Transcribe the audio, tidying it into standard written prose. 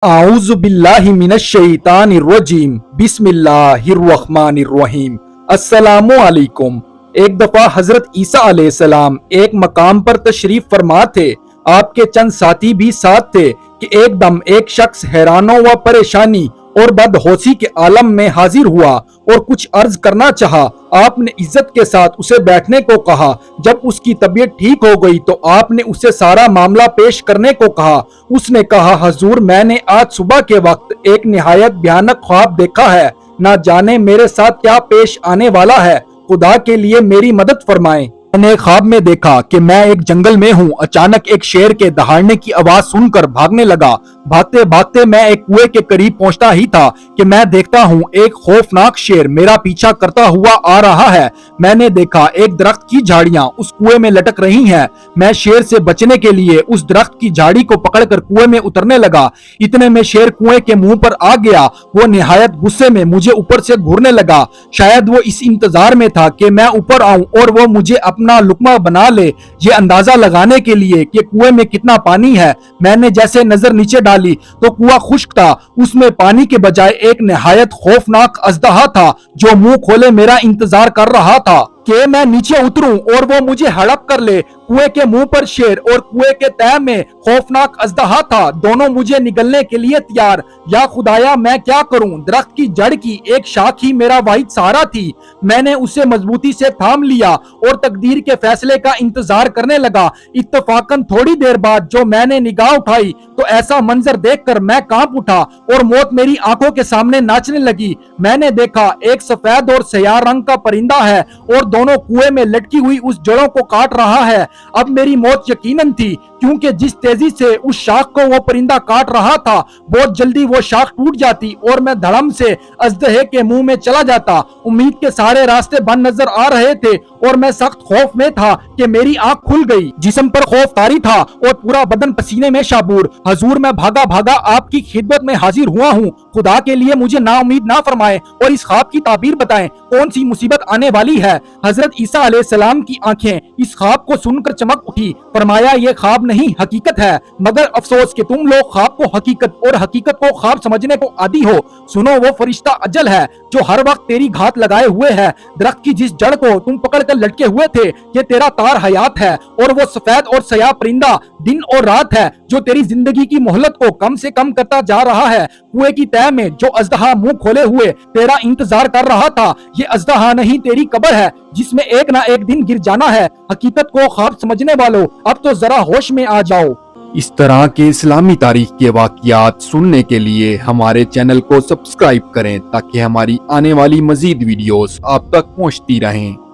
आऊज़ु बिल्लाहि मिनश शैतानिर रजीम बिस्मिल्लाहिर रहमानिर रहीम। अस्सलामु अलैकुम। एक दफा हजरत ईसा अलैहिस्सलाम एक मकाम पर तशरीफ फरमा थे। आपके चंद साथी भी साथ थे कि एकदम एक शख्स हैरानों व परेशानी और बदहोशी के आलम में हाजिर हुआ और कुछ अर्ज करना चाहा। आपने इज्जत के साथ उसे बैठने को कहा। जब उसकी तबीयत ठीक हो गई तो आपने उसे सारा मामला पेश करने को कहा। उसने कहा, हजूर, मैंने आज सुबह के वक्त एक निहायत भयानक ख्वाब देखा है। ना जाने मेरे साथ क्या पेश आने वाला है। खुदा के लिए मेरी मदद फरमाएं। मैंने ख्वाब में देखा कि मैं एक जंगल में हूँ। अचानक एक शेर के दहाड़ने की आवाज सुनकर भागने लगा। भागते भागते मैं एक कुएं के करीब पहुंचता ही था कि मैं देखता हूँ एक खौफनाक शेर मेरा पीछा करता हुआ आ रहा है। मैंने देखा एक दरख्त की झाड़ियां उस कुएं में लटक रही हैं। मैं शेर से बचने के लिए उस दरख्त की झाड़ी को पकड़कर कुएं में उतरने लगा। इतने में शेर कुएं के मुंह पर आ गया। वो निहायत गुस्से में मुझे ऊपर से घूरने लगा। शायद वो इस इंतजार में था कि मैं ऊपर आऊं और वो मुझे अपना लुकमा बना ले, ये अंदाजा लगाने के लिए कि कुएं में कितना पानी है। मैंने जैसे नजर नीचे डाली तो कुआं खुश्क था। उसमें पानी के बजाय एक निहायत खौफनाक अजदहा था जो मुंह खोले मेरा इंतजार कर रहा था कि मैं नीचे उतरूं और वो मुझे हड़प कर ले। कुएं के मुंह पर शेर और कुएं के तह में खौफनाक अजदहा था, दोनों मुझे निगलने के लिए तैयार। या खुदाया, मैं क्या करूं? दरख्त की जड़ की एक शाख ही मेरा वाहिद सहारा थी। मैंने उसे मजबूती से थाम लिया और तकदीर के फैसले का इंतजार करने लगा। इत्तफाकन थोड़ी देर बाद जो मैंने निगाह उठाई तो ऐसा मंजर देखकर मैं कांप उठा और मौत मेरी आंखों के सामने नाचने लगी। मैंने देखा एक सफेद और स्याह रंग का परिंदा है और दोनों कुएं में लटकी हुई उस जड़ों को काट रहा है। अब मेरी मौत यकीनन थी, क्योंकि जिस तेजी से उस शाख को वो परिंदा काट रहा था बहुत जल्दी वो शाख टूट जाती और मैं धड़म से अजदहे के मुंह में चला जाता। उम्मीद के सारे रास्ते बंद नजर आ रहे थे और मैं सख्त खौफ में था कि मेरी आंख खुल गई। जिस्म पर खौफ तारी था और पूरा बदन पसीने में शाबूर। हजूर, मैं भागा भागा आपकी खिदमत में हाजिर हुआ हूँ। खुदा के लिए मुझे नाउम्मीद ना फरमाए और इस ख्वाब की ताबीर बताएं, कौन सी मुसीबत आने वाली है। हजरत ईसा अलैहिस्सलाम की आंखें इस ख्वाब को सुनकर चमक उठी। फरमाया, ये ख्वाब नहीं हकीकत है, मगर अफसोस कि तुम लोग ख्वाब को हकीकत और हकीकत को ख्वाब समझने को आदी हो। सुनो, वो फरिश्ता अजल है जो हर वक्त तेरी घात लगाए हुए है। दरख्त की जिस जड़ को तुम पकड़कर लटके हुए थे ये तेरा तार हयात है, और वो सफेद और स्याह परिंदा दिन और रात है जो तेरी जिंदगी की मोहलत को कम से कम करता जा रहा है। कुएं की तह में जो अजदहा मुंह खोले हुए तेरा इंतजार कर रहा था, ये अजदहा नहीं तेरी कब्र है जिसमें एक ना एक दिन गिर जाना है। हकीकत को ख्वाब समझने वालों, अब तो जरा होश में आ जाओ। इस तरह के इस्लामी तारीख के वाक़यात सुनने के लिए हमारे चैनल को सब्सक्राइब करें ताकि हमारी आने वाली मजीद वीडियोस आप तक पहुंचती रहें।